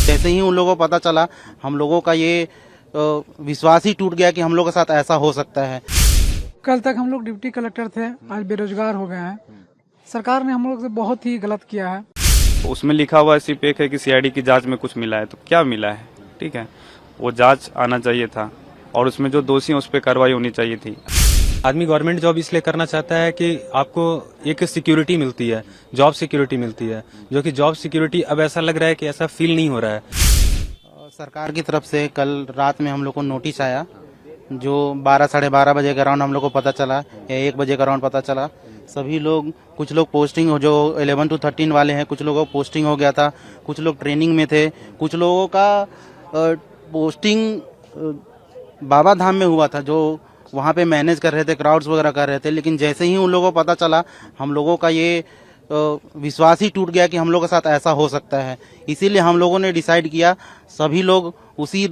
जैसे ही उन लोगों को पता चला, हम लोगों का ये विश्वास ही टूट गया कि हम लोग के साथ ऐसा हो सकता है। कल तक हम लोग डिप्टी कलेक्टर थे, आज बेरोजगार हो गए हैं। सरकार ने हम लोग से बहुत ही गलत किया है। उसमें लिखा हुआ सिर्फ एक है कि सीआईडी की जांच में कुछ मिला है, तो क्या मिला है? ठीक है, वो जांच आना चाहिए था और उसमें जो दोषी हैं उस पर कार्रवाई होनी चाहिए थी। आदमी गवर्नमेंट जॉब इसलिए करना चाहता है कि आपको एक सिक्योरिटी मिलती है, जॉब सिक्योरिटी मिलती है, जो कि जॉब सिक्योरिटी अब ऐसा लग रहा है कि ऐसा फील नहीं हो रहा है। सरकार की तरफ से कल रात में हम लोग को नोटिस आया, जो 12 साढ़े 12 बजे के अराउंड हम लोग को पता चला, या 1 बजे के अराउंड पता चला। सभी लोग, कुछ लोग पोस्टिंग हो, जो 11 to 13 वाले हैं, कुछ लोगों को पोस्टिंग हो गया था, कुछ लोग ट्रेनिंग में थे, कुछ लोगों का पोस्टिंग बाबा धाम में हुआ था, जो वहाँ पे मैनेज कर रहे थे, क्राउड्स वगैरह कर रहे थे। लेकिन जैसे ही उन लोगों को पता चला, हम लोगों का ये विश्वास ही टूट गया कि हम लोगों के साथ ऐसा हो सकता है। इसीलिए हम लोगों ने डिसाइड किया, सभी लोग उसी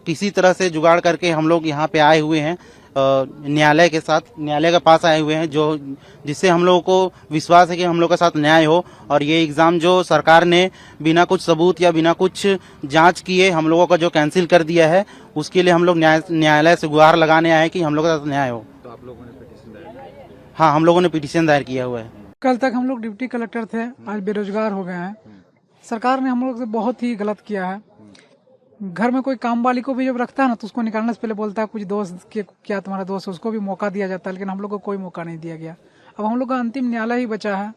किसी तरह से जुगाड़ करके हम लोग यहाँ पे आए हुए हैं, न्यायालय के साथ, न्यायालय के पास आए हुए हैं, जो जिससे हम लोगों को विश्वास है कि हम लोग के साथ न्याय हो। और ये एग्ज़ाम जो सरकार ने बिना कुछ सबूत या बिना कुछ जांच किए हम लोगों का जो कैंसिल कर दिया है, उसके लिए हम लोग न्यायालय से गुहार लगाने आए हैं कि हम लोग के साथ न्याय हो। तो आप लोगों ने पिटीशन दायर किया? हाँ, हम लोगों ने पिटीशन दायर किया हुआ है। कल तक हम लोग डिप्टी कलेक्टर थे, आज बेरोजगार हो गए हैं। सरकार ने हम लोग से बहुत ही गलत किया है। घर में कोई काम वाली को भी जब रखता है ना, तो उसको निकालने से पहले बोलता है कुछ दोस्त के, क्या तुम्हारा दोस्त है, उसको भी मौका दिया जाता है। लेकिन हम लोग को कोई मौका नहीं दिया गया। अब हम लोग का अंतिम न्यायालय ही बचा है।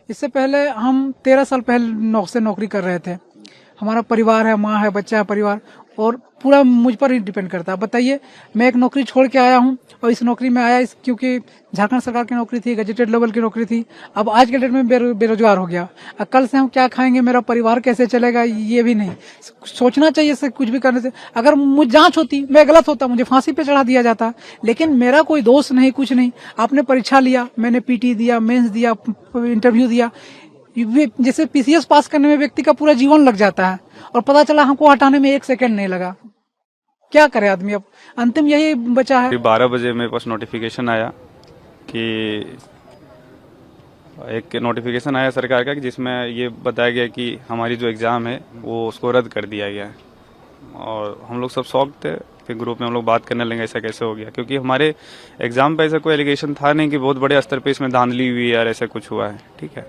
इससे पहले हम 13 साल पहले से नौकरी कर रहे थे। हमारा परिवार है, माँ है, बच्चा है, परिवार, और पूरा मुझ पर ही डिपेंड करता है। बताइए, मैं एक नौकरी छोड़ के आया हूँ, और इस नौकरी में आया क्योंकि झारखंड सरकार की नौकरी थी, गजेटेड लेवल की नौकरी थी। अब आज के डेट में बेरोजगार हो गया। अब कल से हम क्या खाएंगे, मेरा परिवार कैसे चलेगा, ये भी नहीं सोचना चाहिए। इससे कुछ भी करने से, अगर मुझ जांच होती, मैं गलत होता, मुझे फांसी पे चढ़ा दिया जाता। लेकिन मेरा कोई दोष नहीं, कुछ नहीं। आपने परीक्षा लिया, मैंने पीटी दिया, मेंस दिया, इंटरव्यू दिया। जैसे पीसीएस पास करने में व्यक्ति का पूरा जीवन लग जाता है, और पता चला हमको हटाने में 1 सेकंड नहीं लगा। क्या करे आदमी? अब अंतिम यही बचा है। 12 बजे मेरे पास नोटिफिकेशन आया कि एक नोटिफिकेशन आया सरकार का, कि जिसमें ये बताया गया कि हमारी जो एग्ज़ाम है वो उसको रद्द कर दिया गया है। और हम लोग सब शॉक थे। फिर ग्रुप में हम लोग बात करने लगे ऐसा कैसे हो गया, क्योंकि हमारे एग्ज़ाम पे ऐसा कोई एलिगेशन था नहीं कि बहुत बड़े स्तर पे इसमें धांधली हुई है यार, ऐसा कुछ हुआ है। ठीक है,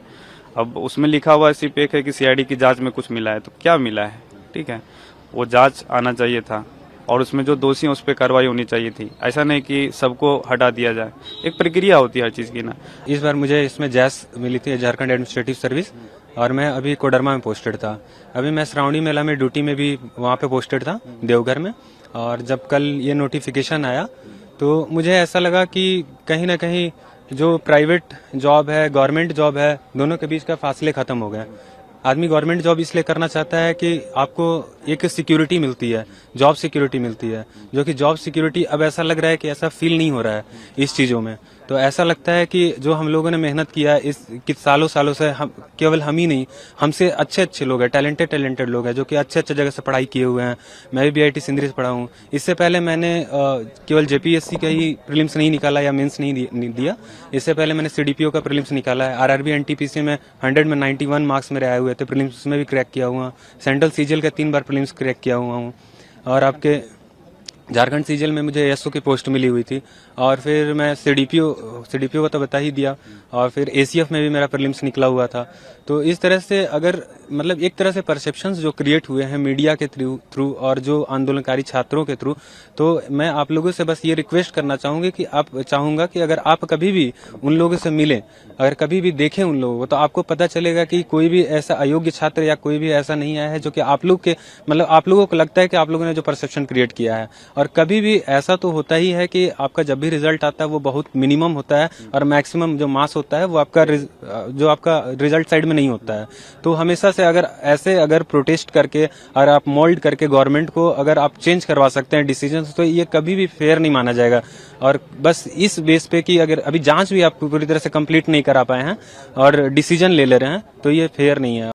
अब उसमें लिखा हुआ सिर्फ एक है कि सीआईडी की जांच में कुछ मिला है, तो क्या मिला है? ठीक है, वो जांच आना चाहिए था और उसमें जो दोषी हैं उस पर कार्रवाई होनी चाहिए थी। ऐसा नहीं कि सबको हटा दिया जाए, एक प्रक्रिया होती है हर चीज़ की ना। इस बार मुझे इसमें जैस मिली थी, झारखंड एडमिनिस्ट्रेटिव सर्विस, और मैं अभी कोडरमा में पोस्टेड था। अभी मैं श्रावणी मेला में ड्यूटी में भी वहाँ पे पोस्टेड था, देवघर में। और जब कल ये नोटिफिकेशन आया, तो मुझे ऐसा लगा कि कहीं ना कहीं जो प्राइवेट जॉब है, गवर्नमेंट जॉब है, दोनों के बीच का फासले खत्म हो गए। आदमी गवर्नमेंट जॉब इसलिए करना चाहता है कि आपको एक सिक्योरिटी मिलती है, जॉब सिक्योरिटी मिलती है, जो कि जॉब सिक्योरिटी अब ऐसा लग रहा है कि ऐसा फील नहीं हो रहा है इस चीज़ों में। तो ऐसा लगता है कि जो हम लोगों ने मेहनत किया इस सालों से, हम केवल हम ही नहीं, हमसे अच्छे लोग हैं, टैलेंटेड लोग हैं, जो कि अच्छे जगह से पढ़ाई किए हुए हैं। मैं भी बीआईटी सिंदरी से पढ़ा हूँ। इससे पहले मैंने केवल जेपीएससी का ही प्रीलिम्स नहीं निकाला या मेंस नहीं दिया। इससे पहले मैंने सीडीपीओ का प्रीलिम्स निकाला है। आरआरबी एनटीपीसी में 100 में 91 मार्क्स मेरे आए हुए थे, प्रीलिम्स में भी क्रैक किया हुआ। सेंट्रल सीजीएल का 3 बार प्रीलिम्स क्रैक किया हुआ हूँ। और आपके झारखंड सीजीएल में मुझे एसओ की पोस्ट मिली हुई थी। और फिर मैं सीडीपीओ का तो बता ही दिया। और फिर एसीएफ में भी मेरा प्रीलिम्स निकला हुआ था। तो इस तरह से अगर मतलब एक तरह से परसेप्शंस जो क्रिएट हुए हैं मीडिया के थ्रू और जो आंदोलनकारी छात्रों के थ्रू, तो मैं आप लोगों से बस ये रिक्वेस्ट करना चाहूंगा कि अगर आप कभी भी उन लोगों से मिलें, अगर कभी भी देखें उन लोगों को, तो आपको पता चलेगा कि कोई भी ऐसा अयोग्य छात्र या कोई भी ऐसा नहीं आया है जो कि आप लोगों को लगता है कि आप लोगों ने जो परसेप्शन क्रिएट किया है। और कभी भी ऐसा तो होता ही है कि आपका जब भी रिजल्ट आता है वो बहुत मिनिमम होता है, और मैक्सिमम जो मास होता है वो आपका रिजल्ट साइड में नहीं होता है। तो हमेशा से अगर प्रोटेस्ट करके और आप मोल्ड करके गवर्नमेंट को अगर आप चेंज करवा सकते हैं डिसीजन, तो ये कभी भी फेयर नहीं माना जाएगा। और बस इस बेस पे कि अगर अभी जांच भी आप पूरी तरह से कंप्लीट नहीं करा पाए हैं और डिसीजन ले रहे हैं, तो ये फेयर नहीं है।